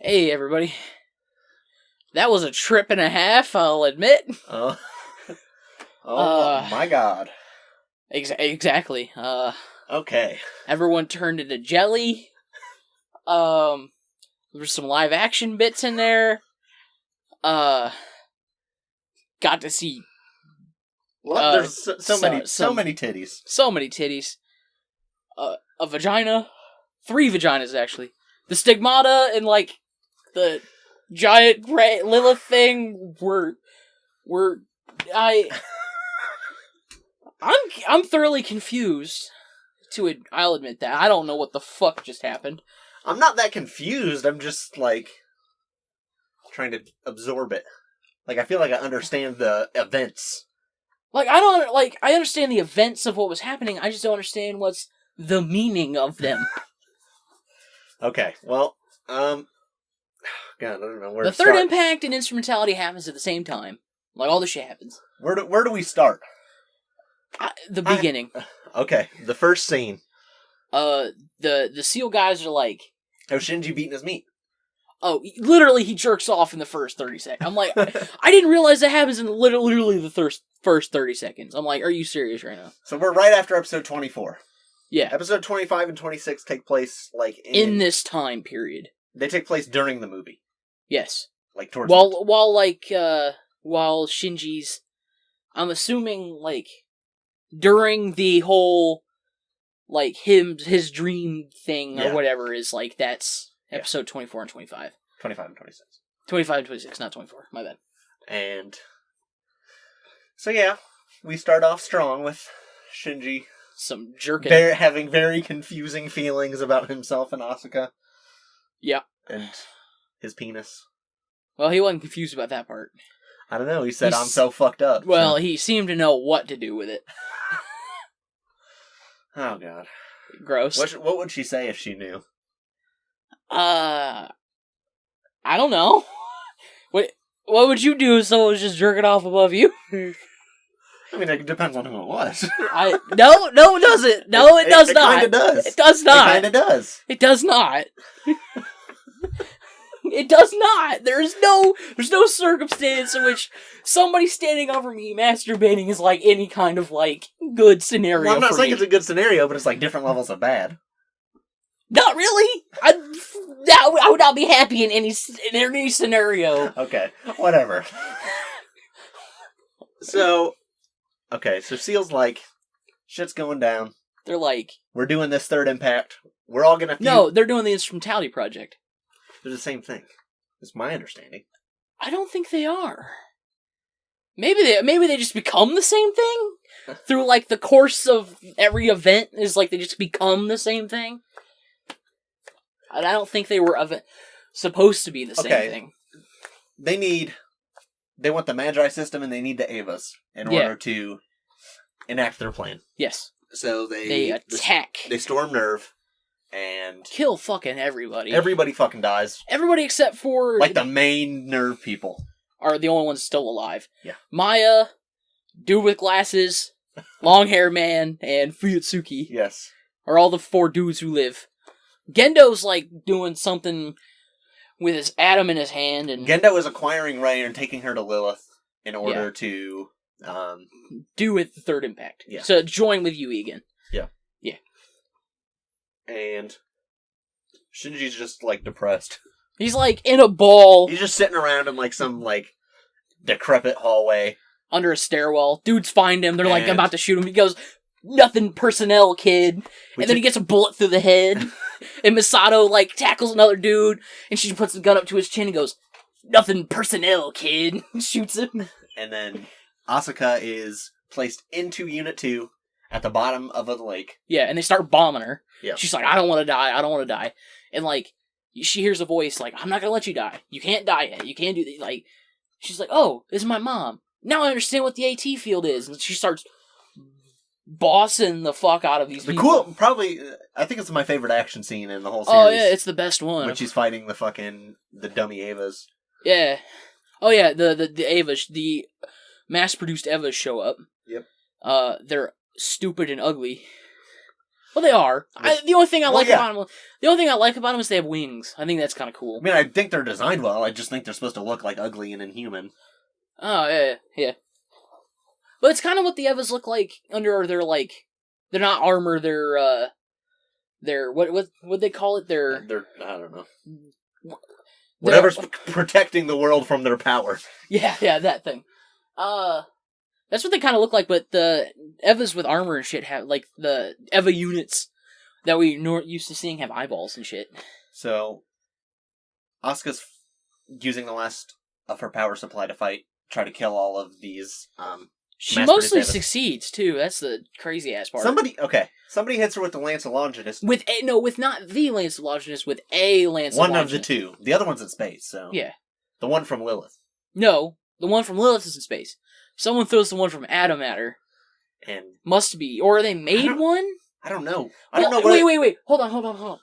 Hey, everybody. That was a trip and a half, I'll admit. My god. Exactly. Okay. Everyone turned into jelly. There's some live action bits in there. Got to see. There's so many titties. So many titties. A vagina. 3 vaginas, actually. The stigmata and, the giant Lilith thing I'm thoroughly confused. I'll admit that. I don't know what the fuck just happened. I'm not that confused. I'm just, trying to absorb it. I feel like I understand the events. I understand the events of what was happening. I just don't understand what's the meaning of them. Okay, well, God, I don't know where the to third start. impact and instrumentality happens at the same time. All the shit happens. Where do we start? The beginning. Okay, the first scene. The SEAL guys are like... Oh, Shinji beating his meat. Oh, literally he jerks off in the first 30 seconds. I'm like, I didn't realize that happens in literally the first 30 seconds. I'm like, are you serious right now? So we're right after episode 24. Yeah. Episode 25 and 26 take place, in this time period. They take place during the movie. Yes. Towards while Shinji's... I'm assuming, during the whole, his dream thing or whatever is, that's episode 24 and 25. 25 and 26. 25 and 26, not 24. My bad. And... So, we start off strong with Shinji... Some jerking. Having very confusing feelings about himself and Asuka. Yeah. And his penis. Well, he wasn't confused about that part. I don't know, he said, I'm so fucked up. Well, he seemed to know what to do with it. Oh, God. Gross. What would she say if she knew? I don't know. What would you do if someone was just jerking off above you? I mean, it depends on who it was. No, it doesn't. No, it does not. It kind of does. It does not. It kind of does. It does not. It does not. There's no circumstance in which somebody standing over me masturbating is any kind of good scenario. Well, I'm not saying it's a good scenario, but it's different levels of bad. Not really. I would not be happy in any scenario. Okay, whatever. So Seal's shit's going down. They're we're doing this third impact. We're all gonna... No, they're doing the instrumentality project. They're the same thing. That's my understanding. I don't think they are. Maybe they just become the same thing? Through, the course of every event is, they just become the same thing? I don't think they were supposed to be the same thing. They want the Magi system and they need the Avas in order to enact their plan. Yes. So they attack. They storm Nerve and... kill fucking everybody. Everybody fucking dies. Everybody except for... the main Nerve people. Are the only ones still alive. Yeah. Maya, dude with glasses, long hair man, and Fuyutsuki. Yes. Are all the 4 dudes who live. Gendo's, doing something with his atom in his hand, and... Gendo is acquiring Rei and taking her to Lilith in order to... do with the third impact. Yeah. So join with Yui again. Yeah. Yeah. And... Shinji's just, depressed. He's, in a ball. He's just sitting around in, some, decrepit hallway. Under a stairwell. Dudes find him. They're, about to shoot him. He goes, nothing personnel, kid. And then he gets a bullet through the head. And Misato, tackles another dude. And she puts the gun up to his chin and goes, nothing personnel, kid. Shoots him. And then Asuka is placed into Unit 2 at the bottom of the lake. Yeah, and they start bombing her. Yeah. She's like, I don't want to die. I don't want to die. And, she hears a voice I'm not going to let you die. You can't die yet. You can't do this. She's like, oh, this is my mom. Now I understand what the AT field is. And she starts bossing the fuck out of these people. I think it's my favorite action scene in the whole series. Oh, yeah, it's the best one. When she's fighting the dummy Avas. Yeah. Oh, yeah, the Avas, the mass-produced Evas show up. Yep. They're stupid and ugly. Well, they are. The only thing I like yeah. about them, the only thing I like about them is they have wings. I think that's kind of cool. I mean, I think they're designed well. I just think they're supposed to look like ugly and inhuman. Oh yeah. But it's kind of what the Evas look like under their like. They're not armor. They're what they call it? They're I don't know. Whatever's protecting the world from their power. Yeah, that thing. That's what they kind of look like, but the Evas with armor and shit have, like, the Eva units that we used to seeing have eyeballs and shit. So, Asuka's using the last of her power supply to try to kill all of these, She mostly succeeds, too. That's the crazy-ass part. Somebody hits her with the Lance of Longinus. With not the Lance of Longinus, with a Lance of Longinus. One of the two. The other one's in space, so... Yeah. The one from Lilith. No, the one from Lilith is in space. Someone throws the one from Adam at her. And... Must be. Or they made one? I don't know. Wait. Hold on.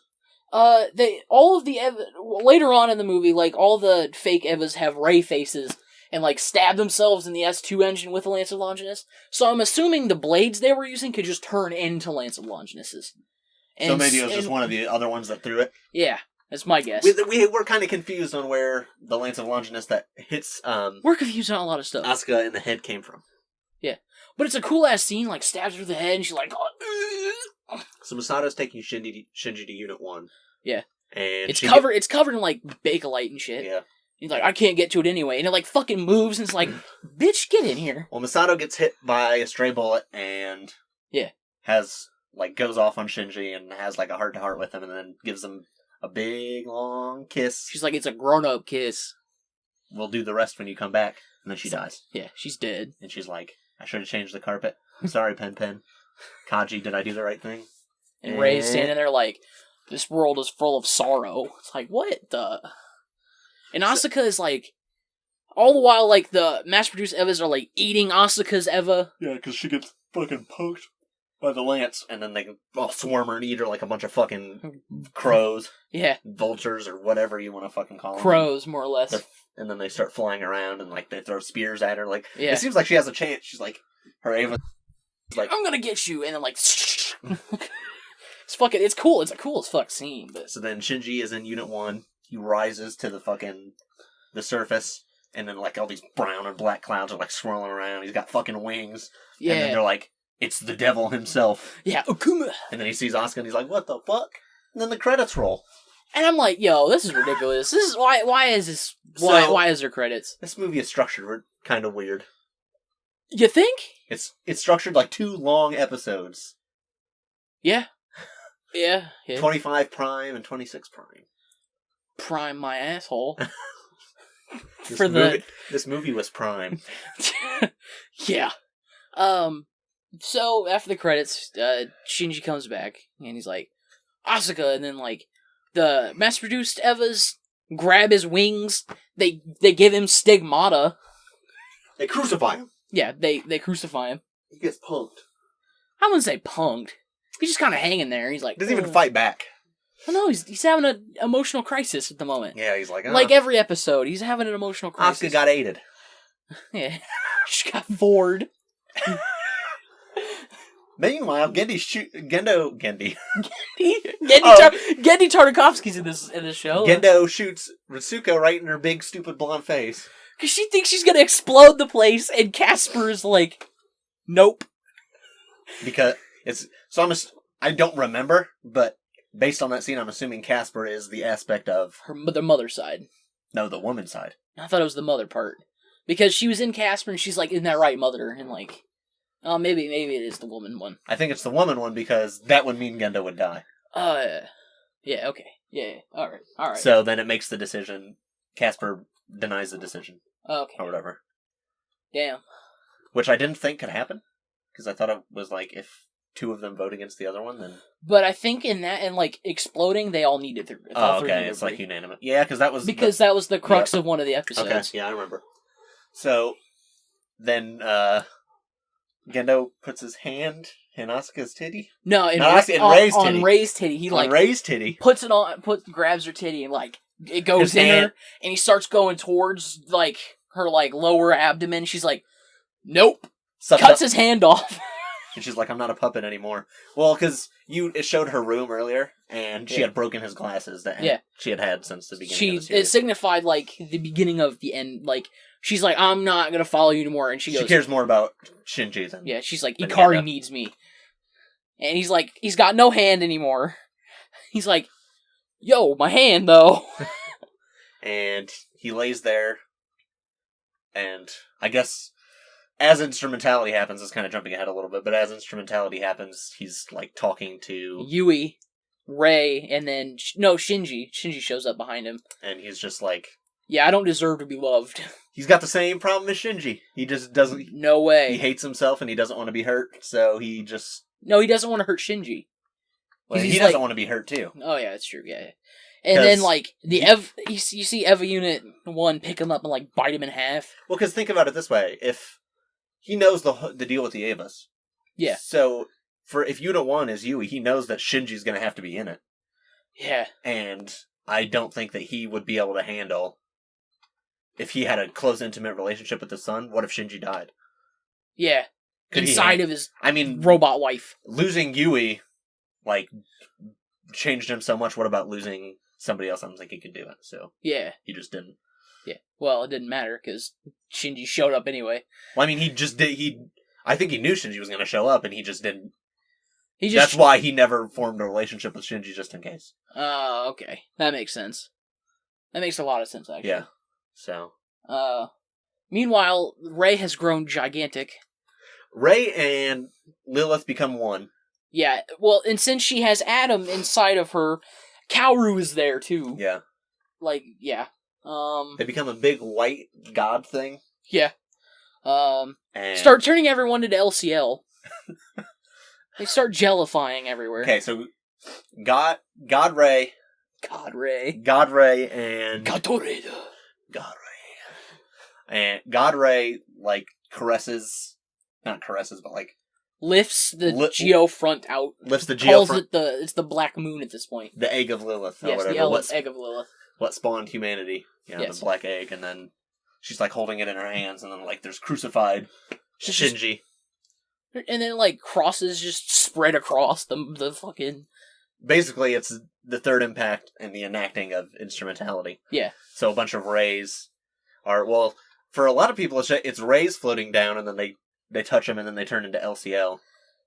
Later on in the movie, like, all the fake Evas have ray faces and, like, stab themselves in the S2 engine with the Lance of Longinus. So I'm assuming the blades they were using could just turn into Lance of Longinuses. So maybe it was just one of the other ones that threw it? Yeah, that's my guess. We're kind of confused on where the Lance of Longinus that hits... We're confused on a lot of stuff. Asuka in the head came from. Yeah. But it's a cool-ass scene, like, stabs her in the head, and she's like... Oh, so Masato's taking Shinji to Unit 1. Yeah. And it's covered in, like, Bakelite and shit. Yeah. He's like, I can't get to it anyway. And it, like, fucking moves, and it's like, bitch, get in here. Well, Masato gets hit by a stray bullet, and... Yeah. Goes off on Shinji, and has, like, a heart-to-heart with him, and then gives him a big, long kiss. She's like, it's a grown-up kiss. We'll do the rest when you come back. And then she dies. Yeah, she's dead. And she's like, I should have changed the carpet. I'm sorry, Pen. Kaji, did I do the right thing? And Ray's standing there like, this world is full of sorrow. It's like, what the... And Asuka is like... All the while, like, the mass-produced Evas are, like, eating Asuka's Eva. Yeah, because she gets fucking poked by the lance. And then they all swarm her and eat her like a bunch of fucking crows. Yeah. Vultures, or whatever you want to fucking call them. Crows, more or less. And then they start flying around, and, like, they throw spears at her. Like, yeah. It seems like she has a chance. She's like, her Eva... like, I'm gonna get you, and then, like... It's cool. It's a cool as fuck scene, but... So then Shinji is in Unit 1. He rises to the surface, and then, like, all these brown and black clouds are, like, swirling around. He's got fucking wings. Yeah. And then they're like, it's the devil himself. Yeah, Okuma. And then he sees Asuka, and he's like, what the fuck? And then the credits roll. And I'm like, yo, this is ridiculous. This is why is this? Why is there credits? This movie is structured kind of weird. You think? It's structured like 2 long episodes. Yeah. Yeah. 25 Prime and 26 Prime. Prime my asshole. This movie was Prime. Yeah. So after the credits, Shinji comes back and he's like, Asuka, and then like the mass-produced Evas grab his wings. They give him stigmata. They crucify him. Yeah, they crucify him. He gets punked. I wouldn't say punked. He's just kind of hanging there. He's like... Doesn't even fight back. Well, no, he's having an emotional crisis at the moment. Yeah, he's like... Like every episode, he's having an emotional crisis. Asuka got aided. Yeah. She got bored. Meanwhile, Gendy... Gendy Tartakovsky's in this show. Gendo shoots Ritsuko right in her big, stupid blonde face. Because she thinks she's gonna explode the place, and Casper's like, nope. Because it's... So I don't remember, but based on that scene, I'm assuming Casper is the aspect of... the mother side. No, the woman's side. I thought it was the mother part. Because she was in Casper, and she's like, isn't that right, mother? And like... Oh, maybe it is the woman one. I think it's the woman one because that would mean Gendo would die. Yeah, okay. Yeah, alright. So then it makes the decision. Casper denies the decision. Okay. Or whatever. Damn. Which I didn't think could happen. Because I thought it was like, if 2 of them vote against the other one, then... But I think in that, and like, exploding, they all needed to... Oh, okay, it's like unanimous. Yeah, because that was... Because that was the crux of one of the episodes. Okay, yeah, I remember. So, then, Gendo puts his hand in Asuka's titty? No, in Ray's titty. On Ray's titty. He like Ray's titty. Puts it on, grabs her titty and like, it goes in her, and he starts going towards like, her like lower abdomen. She's like, nope. Cuts his hand off. And she's like, I'm not a puppet anymore. Well, because it showed her room earlier, and she had broken his glasses that she had since the beginning of the series. It signified, like, the beginning of the end. Like, she's like, I'm not going to follow you anymore. And she goes... She cares more about Shinji than... Yeah, she's like, Ikari needs me. And he's like, he's got no hand anymore. He's like, yo, my hand, though. And he lays there, and I guess... As instrumentality happens, it's kind of jumping ahead a little bit, but as instrumentality happens, he's, like, talking to... Yui, Rei, and then... No, Shinji. Shinji shows up behind him. And he's just like... Yeah, I don't deserve to be loved. He's got the same problem as Shinji. He just doesn't... No way. He hates himself, and he doesn't want to be hurt, so he just... No, he doesn't want to hurt Shinji. Well, he doesn't want to be hurt, too. Oh, yeah, that's true, yeah. And then, like, you see Eva Unit 1 pick him up and, like, bite him in half. Well, because think about it this way. If... He knows the deal with the Evas. Yeah. So, if Unit 1 is Yui, he knows that Shinji's going to have to be in it. Yeah. And I don't think that he would be able to handle... If he had a close, intimate relationship with his son, what if Shinji died? Yeah. Inside of his robot wife. Losing Yui, like, changed him so much. What about losing somebody else? I don't think he could do it, so... Yeah. He just didn't. Yeah. Well, it didn't matter, because Shinji showed up anyway. Well, I mean, he just did... I think he knew Shinji was going to show up, and he just didn't... That's why he never formed a relationship with Shinji, just in case. Oh, okay. That makes sense. That makes a lot of sense, actually. Yeah. So... Meanwhile, Rei has grown gigantic. Rei and Lilith become one. Yeah, well, and since she has Adam inside of her, Kaoru is there, too. Yeah. Like, yeah. They become a big white god thing. Yeah. And... Start turning everyone into LCL. They start jellifying everywhere. Okay, so God Rei. God Rei. God Rei and... Gatorade. God Rei. And God Rei, like, not caresses, but, like... Lifts the geofront out. Lifts the calls geofront. It's the Black Moon at this point. The egg of Lilith, or yes, whatever. The egg of Lilith. What spawned humanity. Yes. The black egg, and then she's, like, holding it in her hands, and then, like, there's crucified Shinji. And then, like, crosses just spread across the fucking... Basically, it's the third impact and the enacting of instrumentality. Yeah. So a bunch of rays are... Well, for a lot of people, it's rays floating down, and then they touch them, and then they turn into LCL.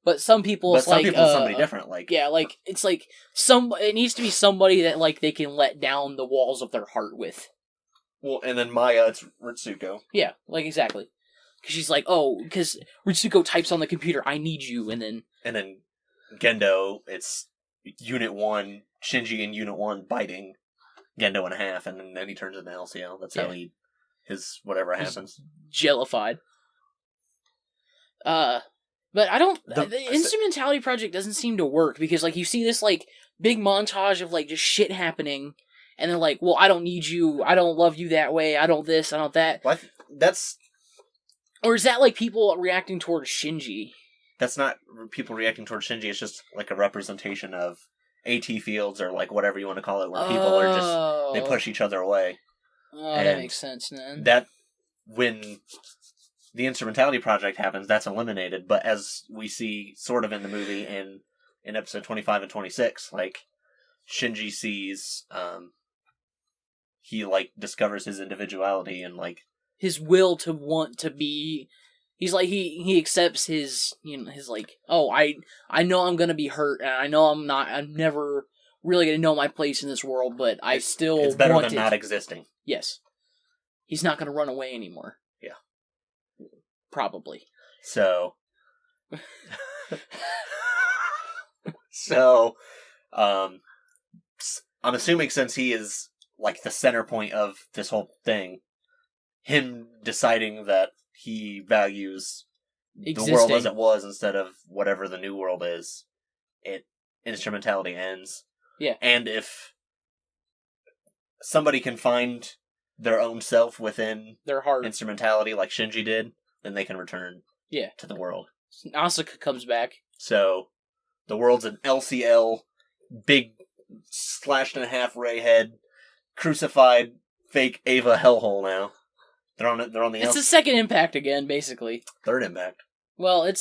But some people, it's like... people, somebody different, like... Yeah, like, it's like... It needs to be somebody that, like, they can let down the walls of their heart with. Well, and then Maya, it's Ritsuko. Yeah, like, exactly. Because she's like, because Ritsuko types on the computer, I need you, and then... And then Gendo, it's Unit 1, Shinji and Unit 1 biting Gendo in half, and then he turns into LCL. That's how his whatever happens. Jellified. But I don't... The Instrumentality Project doesn't seem to work, because, like, you see this, like, big montage of, like, just shit happening, and they're like, well, I don't need you, I don't love you that way, I don't this, I don't that. Well, that's... Or is that, like, people reacting towards Shinji? That's not people reacting towards Shinji, it's just, like, a representation of AT fields, or, like, whatever you want to call it, where people are just... They push each other away. Oh, that makes sense, man. That... When... The Instrumentality Project happens, that's eliminated, but as we see sort of in the movie in episode 25 and 26, like, Shinji sees, he, like, discovers his individuality and, like... His will to want to be... He's like, he accepts his, his, like, I know I'm gonna be hurt, and I know I'm never really gonna know my place in this world, but I still want it. It's better than not existing. Yes. He's not gonna run away anymore. Yeah. Probably. So, I'm assuming since he is, like, the center point of this whole thing, him deciding that he values the world as it was instead of whatever the new world is, instrumentality ends. Yeah. And if somebody can find their own self within their heart, instrumentality like Shinji did, then they can return to the world. Asuka comes back. So, the world's an LCL, big slashed in half Ray head, crucified fake Ava hellhole now. They're on the It's the second impact again, basically. Third impact. Well, it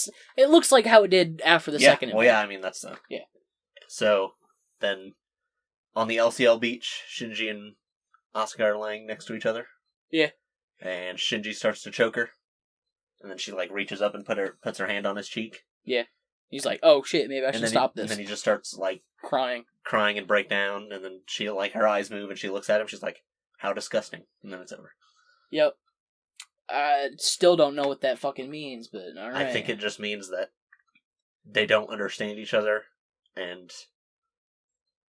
looks like how it did after the second event. Well, yeah, I mean, that's the... Yeah. So, then, on the LCL beach, Shinji and Asuka are laying next to each other. Yeah. And Shinji starts to choke her. And then she, like, reaches up and puts her hand on his cheek. Yeah. He's like, oh shit, maybe I should stop this. And then he just starts, like... Crying and break down. And then she, like, her eyes move and she looks at him. She's like, how disgusting. And then it's over. Yep. I still don't know what that fucking means, but alright. I think it just means that they don't understand each other. And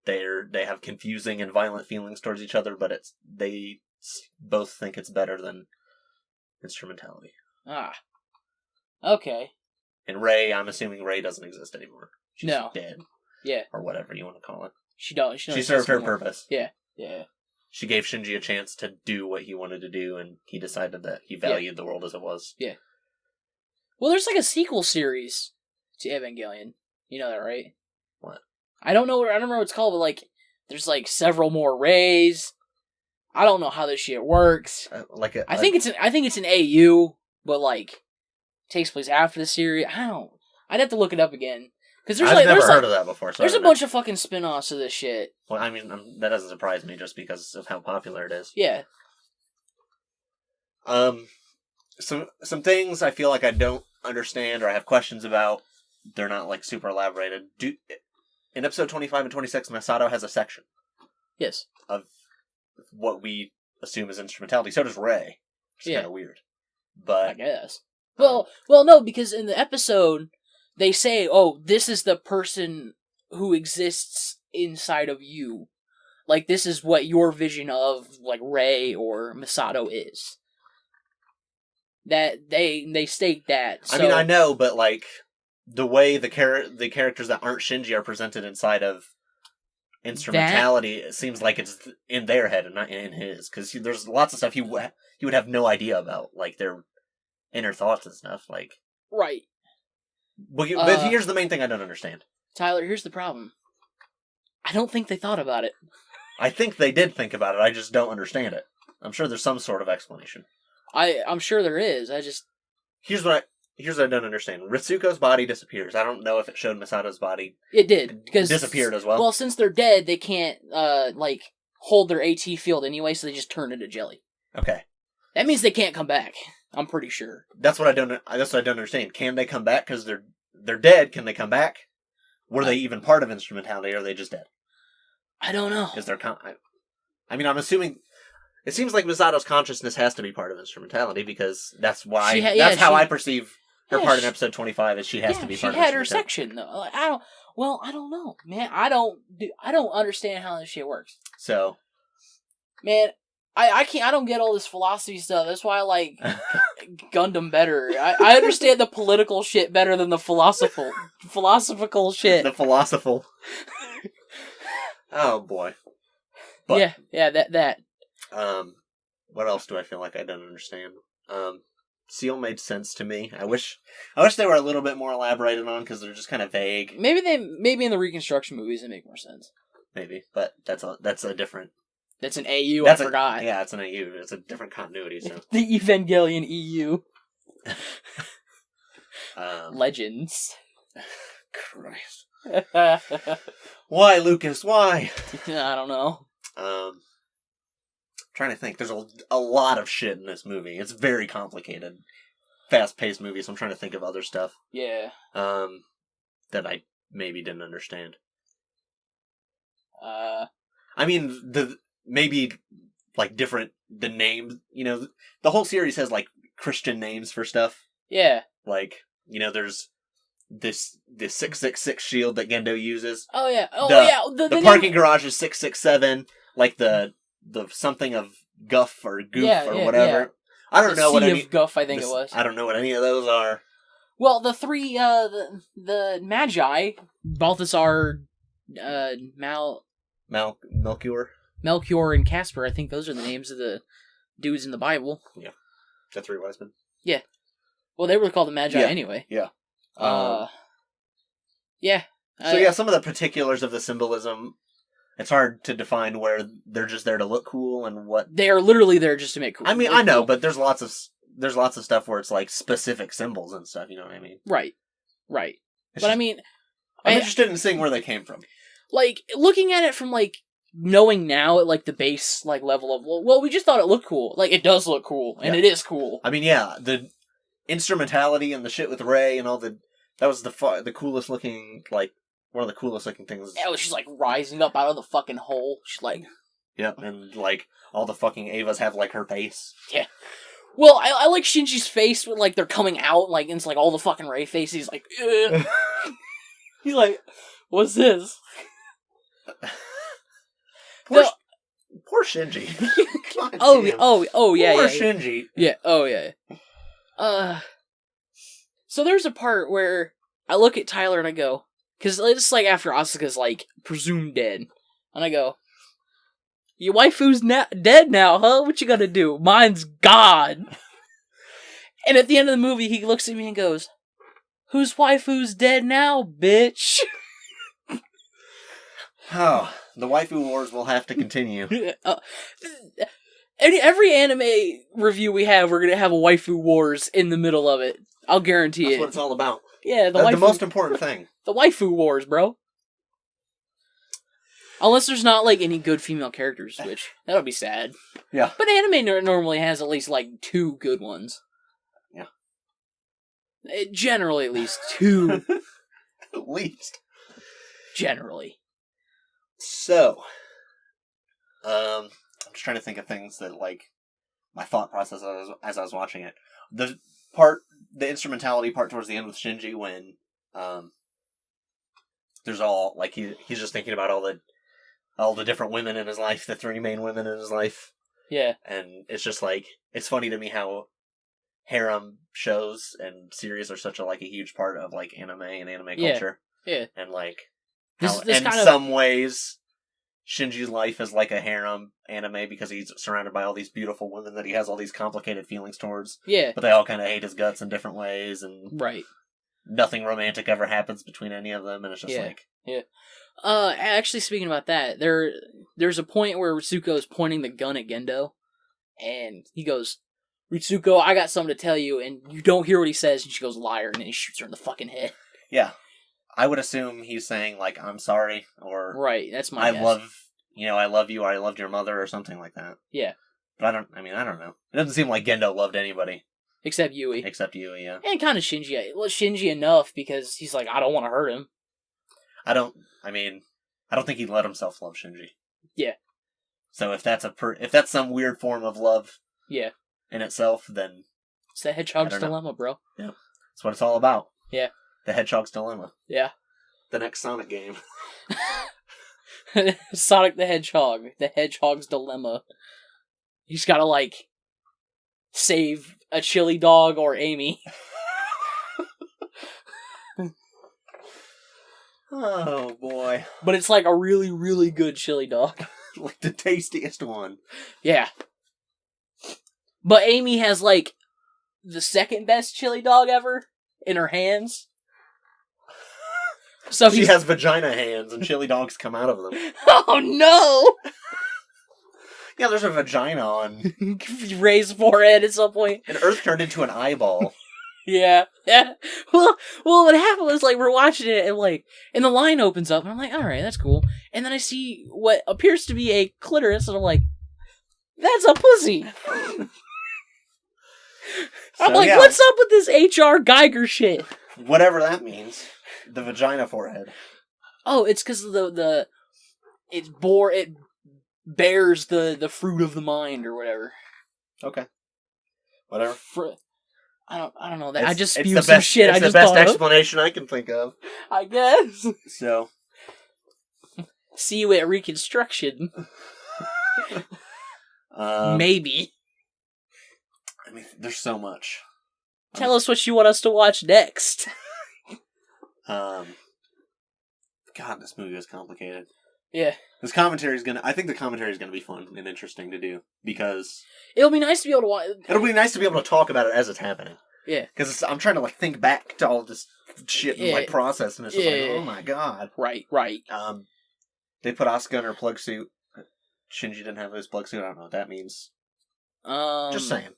they have confusing and violent feelings towards each other, but they both think it's better than instrumentality. Ah. Okay. And Rei, I'm assuming Rei doesn't exist anymore. She's dead. Yeah. Or whatever you want to call it. She don't. She served her purpose. Yeah. Yeah. She gave Shinji a chance to do what he wanted to do, and he decided that he valued the world as it was. Yeah. Well, there's like a sequel series to Evangelion. You know that, right? What? I don't remember what it's called, but like, there's like several more Reis. I don't know how this shit works. I think it's an AU, but like, takes place after the series. I'd have to look it up again. Because I've never heard of that before. So there's a bunch of fucking spin-offs of this shit. Well, I mean, that doesn't surprise me just because of how popular it is. Yeah. Some things I feel like I don't understand or I have questions about. They're not like super elaborated. In episode 25 and 26, Masato has a section. Yes. Of what we assume is instrumentality. So does Rei. Which is kind of weird. But I guess. Well, no, because in the episode, they say, oh, this is the person who exists inside of you. Like, this is what your vision of, like, Rei or Masato is. That, they state that. So, I mean, I know, but, like, the way the characters that aren't Shinji are presented inside of instrumentality, it seems like it's in their head and not in his. Because there's lots of stuff he would have no idea about. Like, their inner thoughts and stuff. Like, right. But here's the main thing I don't understand. Tyler, here's the problem. I don't think they thought about it. I think they did think about it. I just don't understand it. I'm sure there's some sort of explanation. I'm sure there is. Here's what I don't understand. Ritsuko's body disappears. I don't know if it showed Masato's body. It did, because disappeared as well. Well, since they're dead, they can't hold their AT field anyway, so they just turn into jelly. Okay. That means they can't come back. I'm pretty sure. That's what I don't understand. Can they come back? Because they're dead. Can they come back? Were they even part of instrumentality, or are they just dead? I don't know. Because I mean, I'm assuming. It seems like Misato's consciousness has to be part of instrumentality because that's why. That's how I perceive her part in episode 25. Is she has to be part of instrumentality. She had her section though. I don't know, man. I don't understand how this shit works. So, man, I can't. I don't get all this philosophy stuff. That's why I like Gundam better. I understand the political shit better than the philosophical shit. The philosophical. Oh boy. But, yeah. That. What else do I feel like I don't understand? Seal made sense to me. I wish they were a little bit more elaborated on because they're just kind of vague. Maybe in the Reconstruction movies they make more sense. Maybe, but that's a different. That's an AU. I forgot. Yeah, it's an AU. It's a different continuity. So the Evangelion EU. Legends. Christ. Why, Lucas? Why? I don't know. Trying to think. There's a lot of shit in this movie. It's very complicated, fast-paced movie. So I'm trying to think of other stuff. Yeah. That I maybe didn't understand. I mean, maybe like the names. You know, the whole series has like Christian names for stuff. Yeah. Like, you know, there's this 666 shield that Gendo uses. Oh yeah. The parking garage is 667. Like the something of guff or goof or whatever. Yeah. I don't know what any of guff. I think it was. I don't know what any of those are. Well, the three the Magi, Balthasar, Melchior, and Casper. I think those are the names of the dudes in the Bible. Yeah, the three wise men. Yeah. Well, they were called the Magi anyway. Yeah. Yeah. So some of the particulars of the symbolism, it's hard to define where they're just there to look cool and what... They are literally there just to make cool. I mean, I know, but there's lots of there's lots of stuff where it's like specific symbols and stuff. You know what I mean? Right. But I mean, I'm interested in seeing where they came from. Like, looking at it from, like, knowing now at, like, the base, like, level of, well, we just thought it looked cool. Like, it does look cool, and it is cool. I mean, yeah, the instrumentality and the shit with Rey and all that was the coolest looking, like, one of the coolest looking things. Yeah, she's, like, rising up out of the fucking hole. She's, like... Yep, and, like, all the fucking Avas have, like, her face. Yeah. Well, I like Shinji's face when, like, they're coming out, like, and it's, like, all the fucking Rey face. He's like, ugh. He's like, what's this? Poor Shinji. God, oh, yeah, Poor yeah. Shinji. Yeah, oh, yeah. So there's a part where I look at Tyler and I go, because it's like after Asuka's, like, presumed dead. And I go, your waifu's dead now, huh? What you gonna do? Mine's God. And at the end of the movie, he looks at me and goes, whose waifu's dead now, bitch? Oh, the waifu wars will have to continue. Every anime review we have, we're gonna have a waifu wars in the middle of it. I'll guarantee it. That's what it's all about. Yeah, That's the most important thing. The waifu wars, bro. Unless there's not, like, any good female characters, which, that'll be sad. Yeah. But anime normally has at least, like, 2 good ones. Yeah. Generally, at least 2. At least. Generally. So, I'm just trying to think of things that, like, my thought process as I was watching it. The instrumentality part towards the end with Shinji when, there's all, like, he's just thinking about all the different women in his life, the 3 main women in his life. Yeah. And it's just, like, it's funny to me how harem shows and series are such a huge part of, like, anime and anime culture. Yeah. And, like, this in kind of... some ways, Shinji's life is like a harem anime because he's surrounded by all these beautiful women that he has all these complicated feelings towards. Yeah. But they all kind of hate his guts in different ways, and right. Nothing romantic ever happens between any of them, and it's just Yeah. Actually, speaking about that, there's a point where Ritsuko's pointing the gun at Gendo, and he goes, Ritsuko, I got something to tell you, and you don't hear what he says, and she goes, liar, and then he shoots her in the fucking head. Yeah. I would assume he's saying, like, I'm sorry, or... Right, that's my guess. I love you, or I loved your mother, or something like that. Yeah. But I don't know. It doesn't seem like Gendo loved anybody. Except Yui. Yeah. And kind of Shinji. Well, Shinji enough, because he's like, I don't want to hurt him. I don't think he'd let himself love Shinji. Yeah. So if that's some weird form of love... Yeah. In itself, then... It's the Hedgehog's dilemma, bro. Yeah. That's what it's all about. Yeah. The Hedgehog's dilemma. Yeah. The next Sonic game. Sonic the Hedgehog. The Hedgehog's dilemma. He's gotta, like, save a chili dog or Amy. Oh, boy. But it's, like, a really, really good chili dog. Like, the tastiest one. Yeah. But Amy has, like, the second best chili dog ever in her hands. So she has vagina hands and chili dogs come out of them. Oh no! Yeah, there's a vagina on Ray's forehead at some point. And Earth turned into an eyeball. Yeah. Well, what happened was, like, we're watching it, and the line opens up, and I'm like, alright, that's cool. And then I see what appears to be a clitoris, and I'm like, that's a pussy! I'm like, what's up with this H.R. Geiger shit? Whatever that means. The vagina forehead. Oh, it's because it bears the fruit of the mind or whatever. Okay. Whatever. I don't know that. I just spewed some shit. It's the best explanation I can think of. I guess. So. See you at Reconstruction. Maybe. I mean, there's so much. Tell us what you want us to watch next. God, this movie is complicated. Yeah. I think the commentary is gonna be fun and interesting to do, because... It'll be nice to be able to watch... It'll be nice to be able to talk about it as it's happening. Yeah. Because I'm trying to, like, think back to all this shit and, like, process, and it's just like, oh my god. Right. They put Asuka in her plug suit. Shinji didn't have his plug suit. I don't know what that means. Just saying.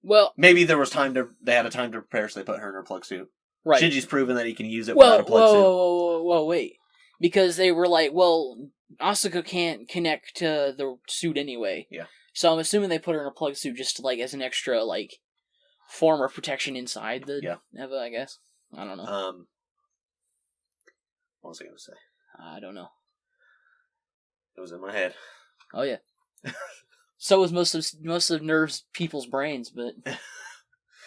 Well, maybe there was they had a time to prepare, so they put her in her plug suit. right. Shinji's proven that he can use it without a plug suit. Whoa, wait. Because they were like, well, Asuka can't connect to the suit anyway. Yeah. So I'm assuming they put her in a plug suit just like as an extra like form of protection inside the Eva, I guess. I don't know. What was I going to say? I don't know. It was in my head. Oh yeah. So was most of Nerve's people's brains, but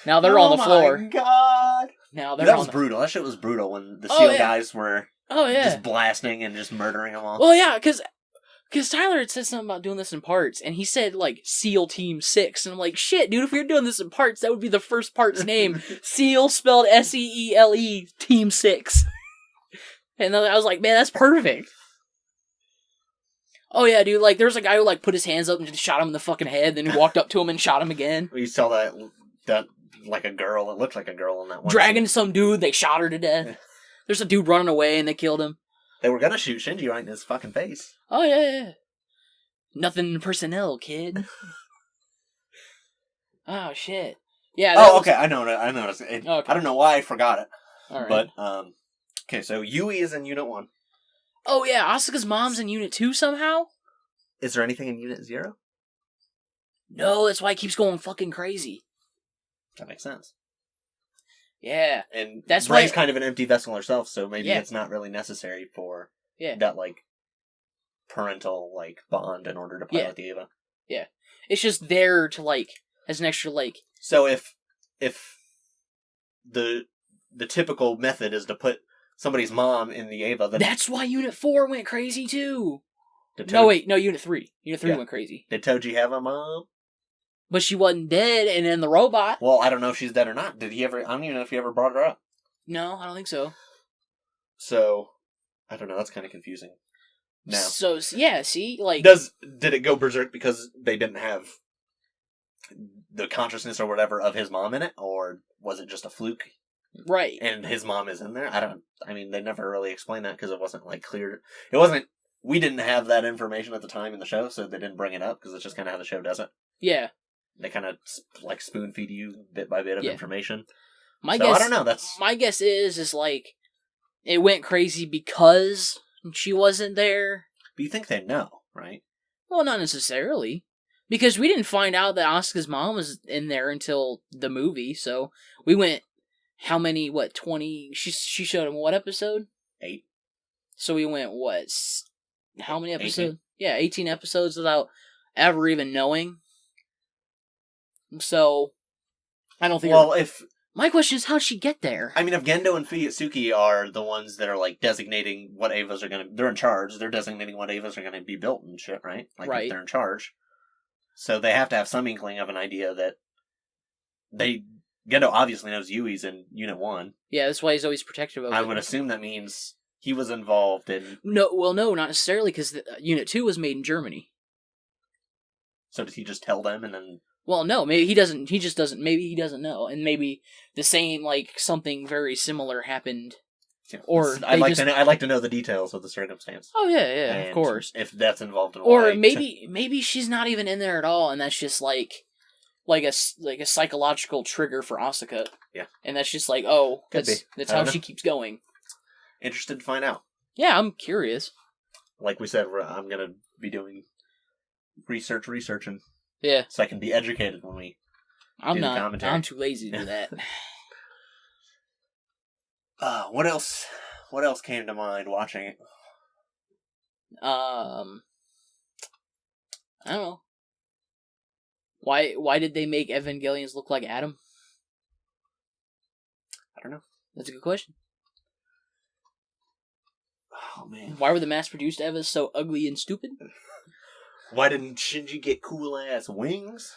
now they're on the floor. Oh my god! Now they're that was brutal. That shit was brutal when the SEAL guys were just blasting and just murdering them all. Well, yeah, because Tyler had said something about doing this in parts, and he said, like, SEAL Team 6, and I'm like, shit, dude, if we were doing this in parts, that would be the first part's name. SEAL spelled SEELE Team 6. And then I was like, man, that's perfect. Oh yeah, dude, like, there's a guy who, like, put his hands up and just shot him in the fucking head, then he walked up to him and shot him again. You saw that like a girl, it looked like a girl in that one Dragging scene. some dude, they shot her to death. There's a dude running away and they killed him. They were gonna shoot Shinji right in his fucking face. Oh yeah. Nothing in personnel, kid. Oh shit. Yeah. Okay, I noticed it. Okay. I don't know why I forgot it. All right. But okay, so Yui is in Unit 1. Oh yeah, Asuka's mom's in Unit 2 somehow? Is there anything in Unit 0? No, that's why it keeps going fucking crazy. That makes sense. Yeah. And that's Bray's kind of an empty vessel herself, so maybe it's not really necessary for that, like, parental, like, bond in order to pilot the Eva. Yeah. It's just there to, like, as an extra, like... So if the typical method is to put somebody's mom in the Eva... Then that's why Unit 4 went crazy, too! Unit 3. Unit 3 went crazy. Did Toji have a mom? But she wasn't dead, and then the robot... Well, I don't know if she's dead or not. Did he ever... I don't even know if he ever brought her up. No, I don't think so. So, I don't know. That's kind of confusing. Now. So, yeah, see? Like... Did it go berserk because they didn't have the consciousness or whatever of his mom in it? Or was it just a fluke? Right. And his mom is in there? I mean, they never really explained that because it wasn't, like, clear. It wasn't... We didn't have that information at the time in the show, so they didn't bring it up because it's just kind of how the show does it. Yeah. They kind of, like, spoon-feed you bit by bit of information. I don't know, my guess is, like, it went crazy because she wasn't there. But you think they know, right? Well, not necessarily. Because we didn't find out that Asuka's mom was in there until the movie, so we went, 20... She showed him what episode? 8. So we went, how many episodes? 18. Yeah, 18 episodes without ever even knowing. So, I don't think... Well, my question is, how'd she get there? I mean, if Gendo and Fuyutsuki are the ones that are, like, designating what Evas are gonna... They're in charge. They're designating what Evas are gonna be built and shit, right? Like, if they're in charge. So they have to have some inkling of an idea that Gendo obviously knows Yui's in Unit 1. Yeah, that's why he's always protective of it. I would assume that means he was involved in... No, not necessarily, because Unit 2 was made in Germany. So did he just tell them and then... Well, no, maybe he doesn't, maybe he doesn't know, and maybe the same, like, something very similar happened, or... I'd like to know the details of the circumstance. Oh, yeah, of course. If that's involved in or maybe she's not even in there at all, and that's just, like a psychological trigger for Asuka. Yeah. And that's just like, that's how she keeps going. Interested to find out. Yeah, I'm curious. Like we said, I'm going to be doing researching. Yeah. So I can be educated when we do the commentary. I'm too lazy to do that. What else came to mind watching it? I don't know. Why did they make Evangelions look like Adam? I don't know. That's a good question. Oh, man. Why were the mass-produced Evas so ugly and stupid? Why didn't Shinji get cool-ass wings?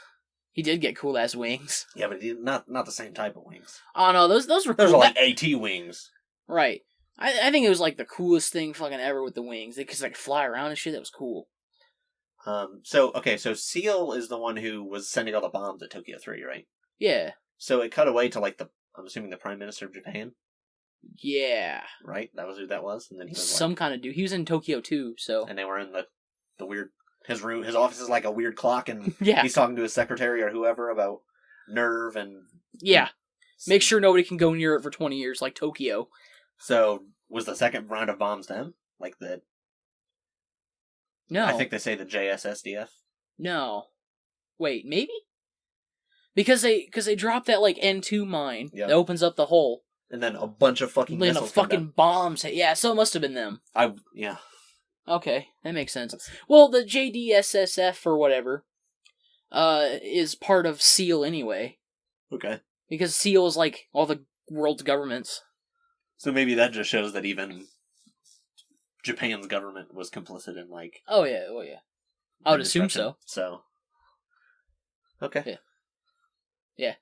He did get cool-ass wings. Yeah, but not the same type of wings. Oh, no, those were cool. Those are like AT wings. Right. I think it was like the coolest thing fucking ever with the wings. They could like fly around and shit. That was cool. So Seal is the one who was sending all the bombs at Tokyo 3, right? Yeah. So it cut away to like I'm assuming the Prime Minister of Japan? Yeah. Right? That was who that was? And then he was some kind of dude. He was in Tokyo too, so. And they were in the weird... His room, his office is like a weird clock, and he's talking to his secretary or whoever about nerve and... Yeah. Make sure nobody can go near it for 20 years, like Tokyo. So, was the second round of bombs them? Like the... No. I think they say the JSSDF. No. Wait, maybe? Because they dropped that, like, N2 mine that opens up the hole. And then a bunch of fucking missiles a fucking bombs. Yeah, so it must have been them. Yeah. Okay, that makes sense. Well, the JDSSF or whatever is part of SEAL anyway. Okay. Because SEAL is like all the world's governments. So maybe that just shows that even Japan's government was complicit in, like... Oh, yeah. I would assume so. So... Okay. Yeah,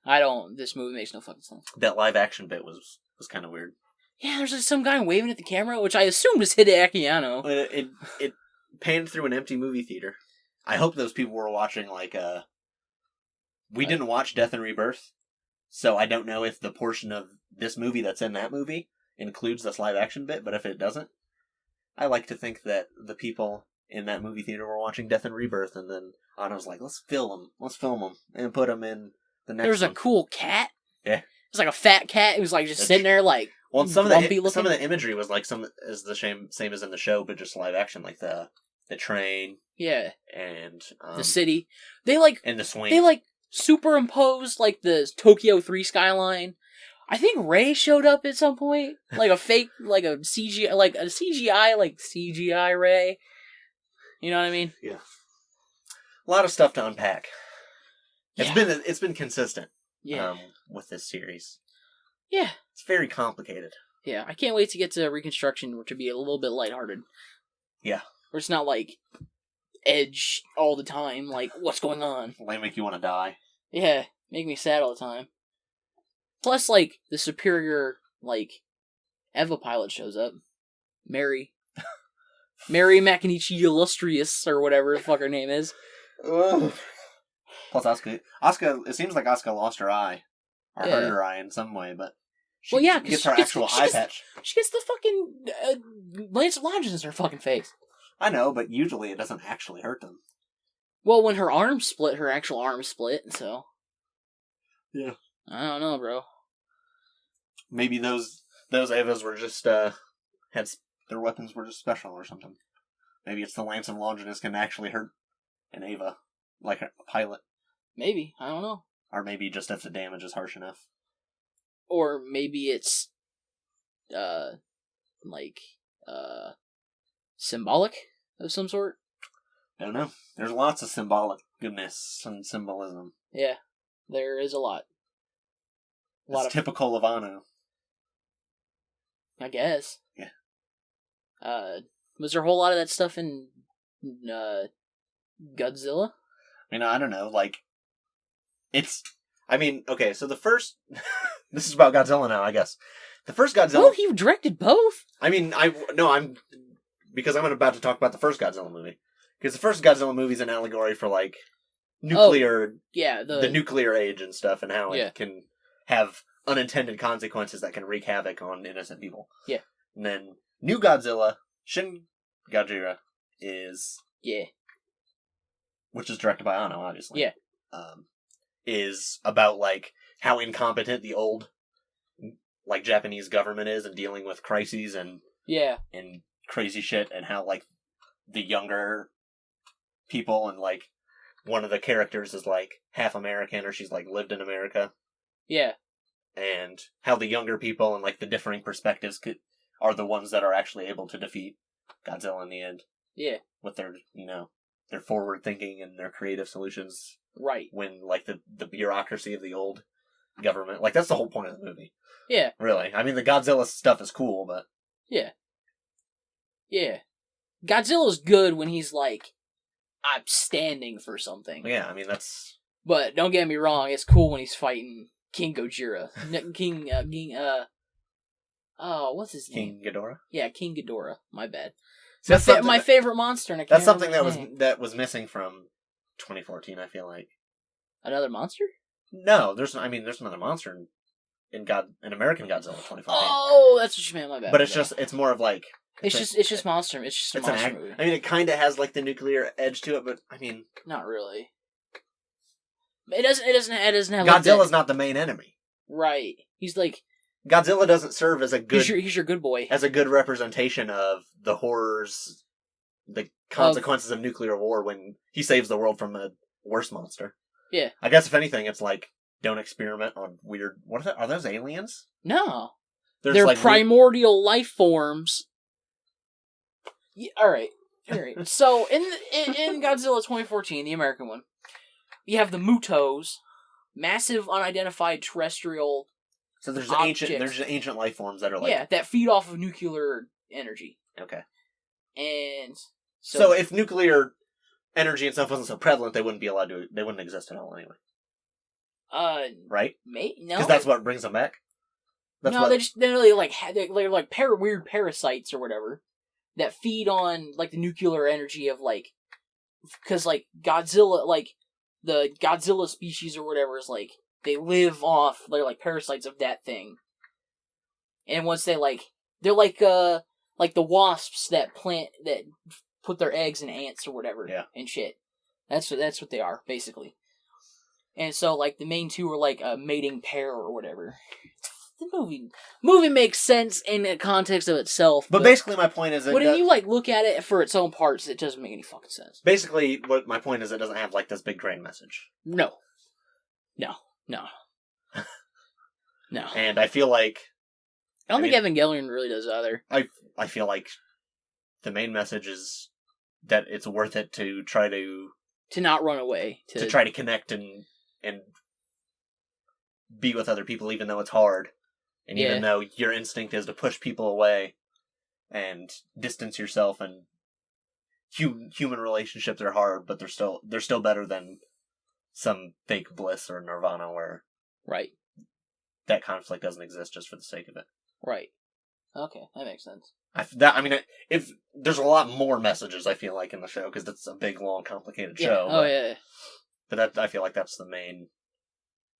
this movie makes no fucking sense. That live action bit was kind of weird. Yeah, there's like some guy waving at the camera, which I assumed was Hideaki Anno. It panned through an empty movie theater. I hope those people were watching, like, we didn't watch Death and Rebirth, so I don't know if the portion of this movie that's in that movie includes this live action bit, but if it doesn't, I like to think that the people in that movie theater were watching Death and Rebirth, and then Anno's like, let's film them, and put them in the next There was one. a cool cat. Yeah. It was like a fat cat. It was like just sitting there like... Well, some of the imagery was like same as in the show, but just live action, like the train. Yeah. And the city. They and the swing. They superimposed like the Tokyo 3 skyline. I think Ray showed up at some point, like a fake, like a CGI Ray. You know what I mean? Yeah. A lot of stuff to unpack. Yeah. It's been consistent. Yeah. With this series. Yeah. It's very complicated. Yeah, I can't wait to get to Reconstruction to be a little bit lighthearted. Yeah. Where it's not like edge all the time, like, what's going on? Like make you want to die. Yeah, make me sad all the time. Plus, like, the superior, like, Eva pilot shows up. Mary Makinichi Illustrious, or whatever the fuck her name is. Ugh. Plus Asuka, it seems like Asuka lost her eye. Or hurt her eye in some way, but she gets her actual eye patch. She gets the fucking Lance of Legends in her fucking face. I know, but usually it doesn't actually hurt them. Well, when her arm split, her actual arm split, so... Yeah. I don't know, bro. Maybe those Evas were just, their weapons were just special or something. Maybe it's the Lance of Longinus can actually hurt an Eva, like a pilot. Maybe, I don't know. Or maybe just if the damage is harsh enough. Or maybe it's, symbolic of some sort. I don't know. There's lots of symbolic goodness and symbolism. Yeah, there is a lot. It's typical of Anno. I guess. Yeah. Was there a whole lot of that stuff in Godzilla? I mean, I don't know, like... okay, so the first... this is about Godzilla now, I guess. The first Godzilla... Oh, he directed both? Because I'm about to talk about the first Godzilla movie. Because the first Godzilla movie is an allegory for, like, nuclear... the nuclear age and stuff, and how it can have unintended consequences that can wreak havoc on innocent people. Yeah. And then, New Godzilla, Shin Godzilla, is... Yeah. Which is directed by Anno, obviously. Yeah. Is about, like, how incompetent the old, like, Japanese government is in dealing with crises and crazy shit, and how, like, the younger people and, like, one of the characters is, like, half American, or she's, like, lived in America. Yeah. And how the younger people and, like, the differing perspectives are the ones that are actually able to defeat Godzilla in the end. Yeah. With their, their forward thinking and their creative solutions. Right. When, like, the bureaucracy of the old government... Like, that's the whole point of the movie. Yeah. Really. I mean, the Godzilla stuff is cool, but... Yeah. Yeah. Godzilla's good when he's like, I'm standing for something. Yeah, I mean, that's... But don't get me wrong, it's cool when he's fighting King Gojira. What's his name? King Ghidorah? Yeah, King Ghidorah. My bad. So my favorite monster. And that's something that was missing from 2014, I feel like. Another monster? No, there's another monster in American Godzilla 2014. Oh, that's what you meant, my bad. But it's more of like... It's just monster. It's just a monster movie. I mean, it kind of has like the nuclear edge to it, but I mean... Not really. It doesn't have Godzilla's not the main enemy. Right. He's like Godzilla doesn't serve as a good he's your good boy. as a good representation of the horrors, the consequences of nuclear war when he saves the world from a worse monster. Yeah. I guess if anything, it's like don't experiment on weird. What are those aliens? No. They're like primordial life forms. Yeah, all right. So in Godzilla 2014, the American one, you have the Mutos, massive unidentified terrestrial. So there's objects. ancient life forms that are like that feed off of nuclear energy. Okay. And so if nuclear energy and stuff wasn't so prevalent, they wouldn't be allowed to. They wouldn't exist at all anyway. Right? No, because that's what brings them back. They're really like weird parasites or whatever that feed on like the nuclear energy of like, because like Godzilla, like the Godzilla species or whatever is like they live off, they're like parasites of that thing, and once they're like the wasps that put their eggs in ants or whatever, and shit. That's what they are basically. And so, like, the main two are, like, a mating pair or whatever. The movie makes sense in the context of itself. But basically my point is that when you, like, look at it for its own parts, it doesn't make any fucking sense. Basically, what my point is, it doesn't have, like, this big grand message. No. And I feel like... I don't think Evangelion really does either. I feel like the main message is that it's worth it to try to... To not run away. To try to connect and be with other people, even though it's hard, and even though your instinct is to push people away and distance yourself, and human relationships are hard, but they're still better than some fake bliss or nirvana where that conflict doesn't exist just for the sake of it. Right. Okay, that makes sense. If there's a lot more messages, I feel like in the show because it's a big, long, complicated show. But I feel like that's the main.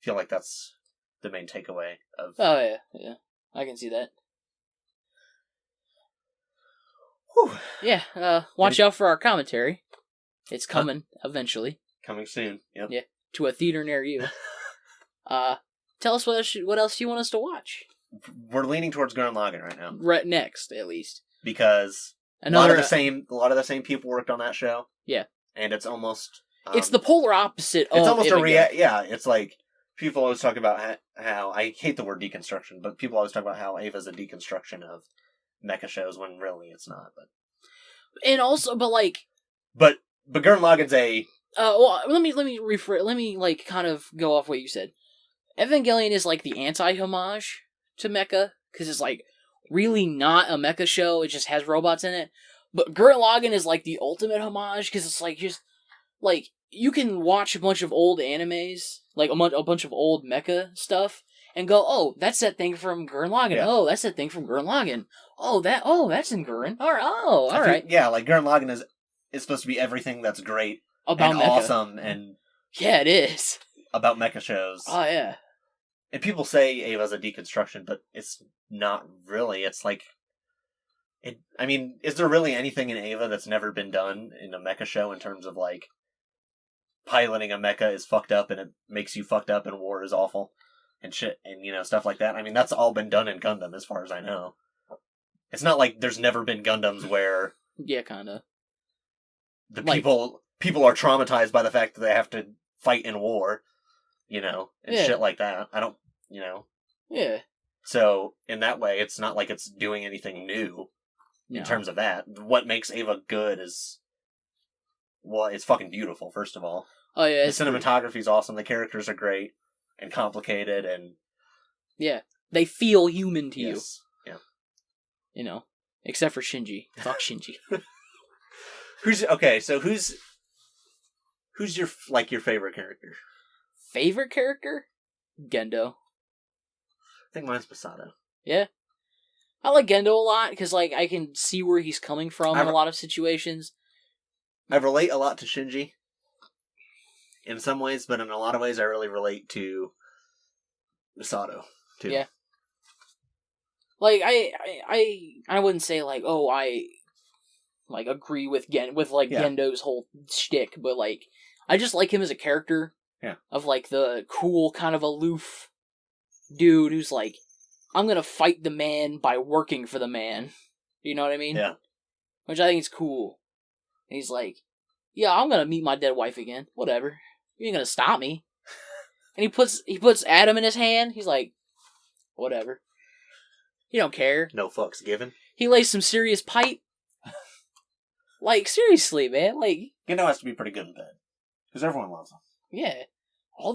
Takeaway of. Oh yeah, I can see that. Whew. Yeah, watch out for our commentary. It's coming eventually. Coming soon. Yep. Yeah, to a theater near you. Tell us what else you want us to watch. We're leaning towards Gurren Lagann right now. Right next, at least. Because a lot of the same people worked on that show. Yeah. And it's almost... it's the polar opposite of... It's almost it's like... People always talk about how... I hate the word deconstruction, but people always talk about how Ava's a deconstruction of mecha shows, when really it's not. But and also, but like... But Gurren Lagann's a... well, let me like kind of go off what you said. Evangelion is like the anti-homage to mecha, because it's like really not a mecha show, it just has robots in it. But Gurren Lagann is like the ultimate homage, because it's like just like you can watch a bunch of old animes, like a bunch of old mecha stuff, and go, oh, that's that thing from Gurren Lagann. Yeah. Oh, that's that thing from Gurren Lagann. Oh, that's in Gurren. All right. Yeah, like Gurren Lagann is supposed to be everything that's great about and mecha. Awesome and yeah, it is about mecha shows. Oh yeah. And people say Ava's a deconstruction, but it's not really. It's like... is there really anything in Ava that's never been done in a mecha show in terms of, like, piloting a mecha is fucked up and it makes you fucked up and war is awful and shit and, stuff like that? That's all been done in Gundam as far as I know. It's not like there's never been Gundams where... Yeah, kinda. The people are traumatized by the fact that they have to fight in war. And shit like that. I don't, Yeah. So, in that way, it's not like it's doing anything new in terms of that. What makes Ava good is, well, it's fucking beautiful, first of all. Oh, yeah. The cinematography's awesome, the characters are great and complicated and... Yeah. They feel human to you. Yeah. Except for Shinji. Fuck Shinji. Who's your favorite character? Favorite character? Gendo. I think mine's Masato. Yeah. I like Gendo a lot, because, like, I can see where he's coming from in a lot of situations. I relate a lot to Shinji. In some ways, but in a lot of ways I really relate to Masato, too. Yeah. Like, I wouldn't say, like, oh, I, like, agree with Gendo's whole shtick, but, like, I just like him as a character. Yeah. Of, like, the cool, kind of aloof dude who's like, I'm gonna fight the man by working for the man. You know what I mean? Yeah. Which I think is cool. And he's like, yeah, I'm gonna meet my dead wife again. Whatever. You ain't gonna stop me. And he puts Adam in his hand. He's like, whatever. He don't care. No fucks given. He lays some serious pipe. Like, seriously, man. Like, Gendo has to be pretty good in bed. Because everyone loves him. yeah. All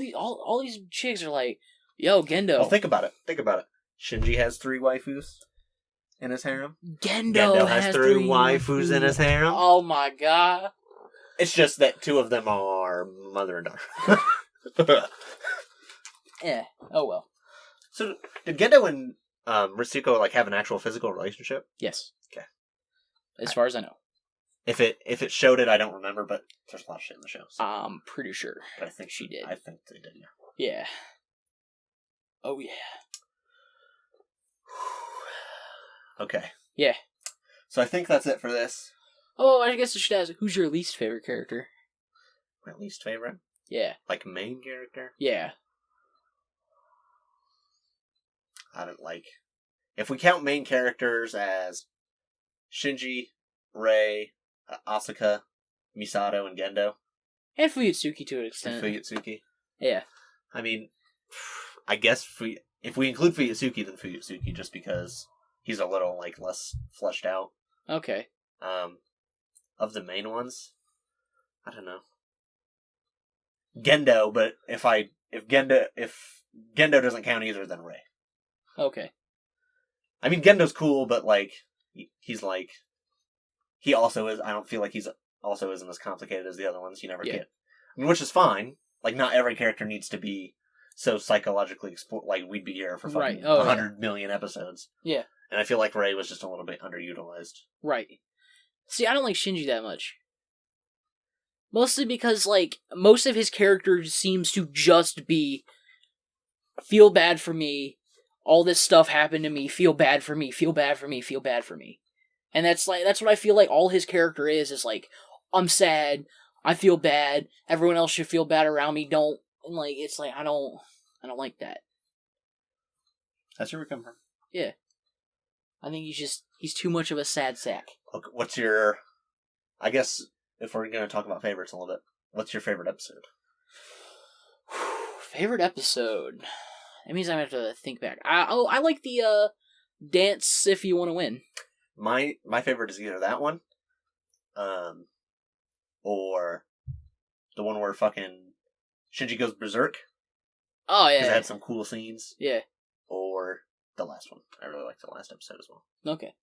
these chicks are like, yo, Gendo. Well, think about it. Shinji has 3 waifus in his harem. Gendo has 3 waifus in his harem. Oh my god. It's just that 2 of them are mother and daughter. Yeah. Oh well. So, did Gendo and Ritsuko like have an actual physical relationship? Yes. Okay. As far as I know. If it showed it, I don't remember, but there's a lot of shit in the show. So. I'm pretty sure. But I think she did. I think they did, yeah. Yeah. Oh yeah. Okay. Yeah. So I think that's it for this. Oh, I guess I should ask, who's your least favorite character? My least favorite? Yeah. Like main character? Yeah. I don't like... If we count main characters as Shinji, Rei, Asuka, Misato, and Gendo. And Fuyutsuki to an And extent. Fuyutsuki. Yeah. I mean, I guess if we include Fuyutsuki, then Fuyutsuki, just because he's a little, like, less fleshed out. Okay. Of the main ones, I don't know. Gendo, but if Gendo doesn't count either, then Rei. Okay. I mean, Gendo's cool, but like he's like he also is. I don't feel like he's also isn't as complicated as the other ones. You never get. I mean, which is fine. Like, not every character needs to be so psychologically like we'd be here for fucking 100 million episodes. Yeah. And I feel like Rei was just a little bit underutilized. Right. See, I don't like Shinji that much. Mostly because, like, most of his character seems to just be feel bad for me, all this stuff happened to me, feel bad for me, feel bad for me, feel bad for me. And that's what I feel like all his character is like, I'm sad, I feel bad, everyone else should feel bad around me, don't, and like, it's like, I don't like that. That's where we come from. Yeah. I think he's too much of a sad sack. Okay, what's your... I guess, if we're going to talk about favorites a little bit, what's your favorite episode? Favorite episode? That means I have to think back. I like the dance if you want to win. My favorite is either that one, or the one where fucking Shinji goes berserk. Oh yeah, because it had some cool scenes. Yeah. Or the last one. I really liked the last episode as well. Okay.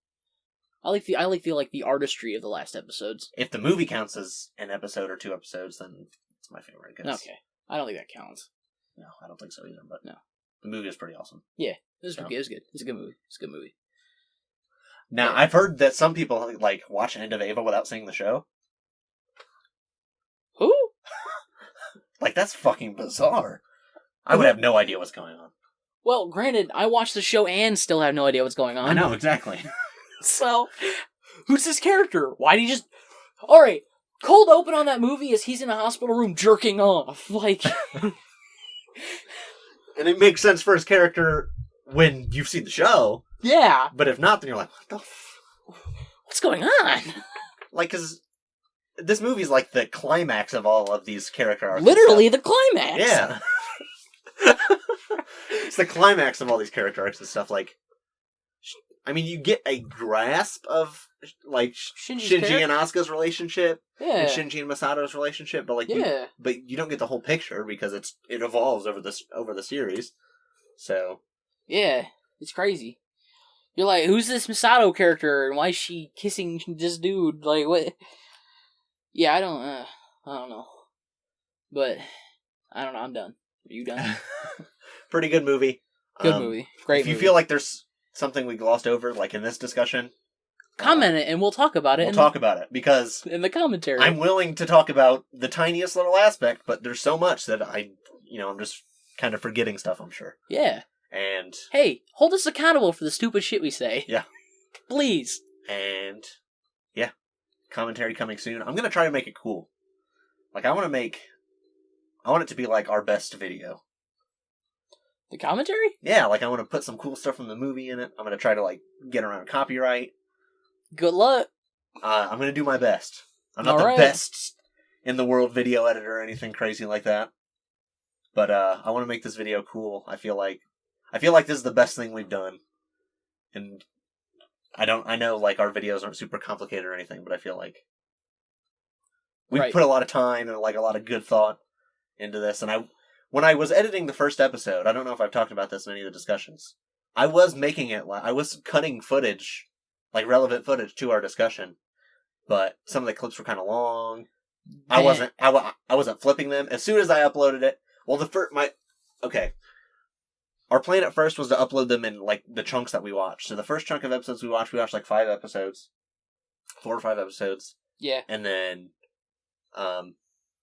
I like the artistry of the last episodes. If the movie counts as an episode or 2 episodes, then it's my favorite. Okay. I don't think that counts. No, I don't think so either. But no, the movie is pretty awesome. Yeah, it was good. It's a good movie. Now, yeah. I've heard that some people like watch End of Eva without seeing the show. Who? Like, that's fucking bizarre. I would have no idea what's going on. Well, granted, I watched the show and still have no idea what's going on. I know, exactly. So, who's this character? Why did he just... Alright, cold open on that movie is he's in a hospital room jerking off. Like... And it makes sense for his character when you've seen the show. Yeah. But if not, then you're like, what the what's going on? Like, because this movie's like the climax of all of these character arcs. Literally the climax. Yeah. It's the climax of all these character arcs and stuff. Like, I mean, you get a grasp of like Shinji and Asuka's relationship, and Shinji and Masato's relationship, but like, you don't get the whole picture because it evolves over the series. So, yeah, it's crazy. You're like, who's this Masato character, and why is she kissing this dude? Like, what? Yeah, I don't know, but I don't know. I'm done. Are you done? Pretty good movie. Good movie. Great. If you feel like there's something we glossed over, like in this discussion, comment it and we'll talk about it. We'll talk about it because in the commentary, I'm willing to talk about the tiniest little aspect, but there's so much that I'm just kind of forgetting stuff. I'm sure. Yeah. And hey, hold us accountable for the stupid shit we say. Yeah. Please. And yeah, commentary coming soon. I'm gonna try to make it cool. Like, I want to make want it to be like our best video. The commentary? Yeah, like I want to put some cool stuff from the movie in it. I'm going to try to like get around copyright. Good luck. I'm going to do my best. I'm not the best in the world video editor or anything crazy like that. But I want to make this video cool. I feel like this is the best thing we've done. And I know like our videos aren't super complicated or anything, but I feel like we've put a lot of time and like a lot of good thought into this. And when I was editing the first episode, I don't know if I've talked about this in any of the discussions. I was making it I was cutting footage, like relevant footage to our discussion, but some of the clips were kind of long. I wasn't flipping them as soon as I uploaded it. Well, our plan at first was to upload them in like the chunks that we watched. So the first chunk of episodes we watched like 4 or 5 episodes. Yeah. And then,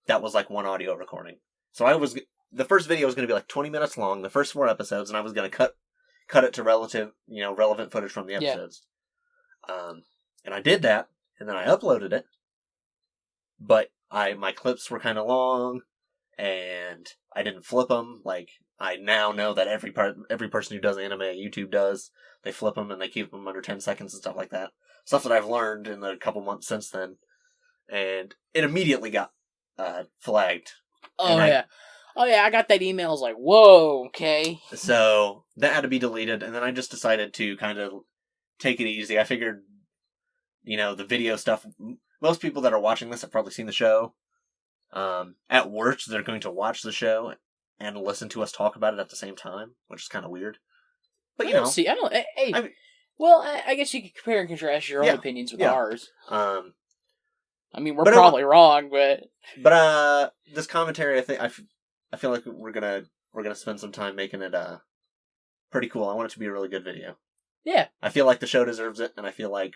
that was like one audio recording. So the first video was going to be like 20 minutes long, the first 4 episodes, and I was going to cut it to relevant footage from the episodes. Yeah. And I did that, and then I uploaded it, but my clips were kind of long, and I didn't flip them. Like, I now know that every person who does anime at YouTube does. They flip them and they keep them under 10 seconds and stuff like that. Stuff that I've learned in the couple months since then. And it immediately got flagged. Oh, yeah. I got that email. I was like, whoa, okay. So, that had to be deleted, and then I just decided to kind of take it easy. I figured, the video stuff, most people that are watching this have probably seen the show. At worst, they're going to watch the show and listen to us talk about it at the same time, which is kind of weird. But I guess you could compare and contrast your own opinions with ours. We're probably wrong, but this commentary, I feel like we're gonna spend some time making it pretty cool. I want it to be a really good video. Yeah, I feel like the show deserves it, and I feel like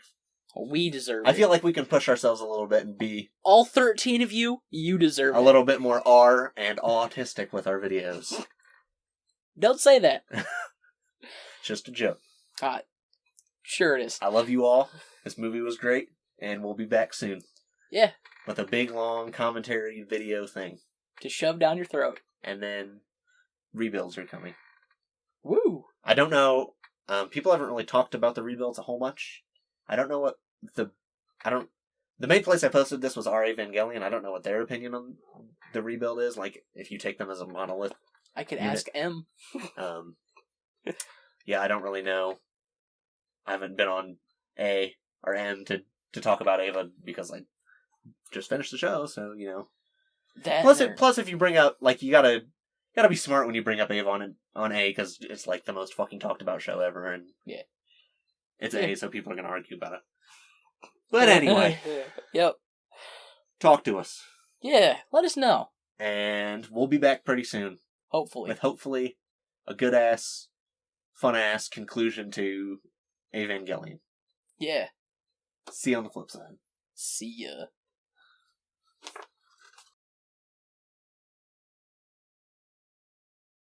we deserve it. I feel like we can push ourselves a little bit and be... All 13 of you deserve it. A little bit more R and autistic with our videos. Don't say that. Just a joke. Sure it is. I love you all. This movie was great, and we'll be back soon. Yeah. With a big, long commentary video thing. To shove down your throat. And then rebuilds are coming. Woo! I don't know. People haven't really talked about the rebuilds a whole much. I don't know what the main place I posted this was our Evangelion. I don't know what their opinion on the rebuild is. Like, if you take them as a monolith. I could ask M. Yeah, I don't really know. I haven't been on A or M to talk about Ava because I just finished the show, so, Plus, if you bring up, like, you gotta be smart when you bring up Ava on A, because it's, like, the most fucking talked about show ever, and it's A, so people are gonna argue about it. But anyway. Yep. Talk to us. Yeah, let us know. And we'll be back pretty soon. Hopefully. With hopefully a good-ass, fun-ass conclusion to Evangelion. Yeah. See you on the flip side. See ya.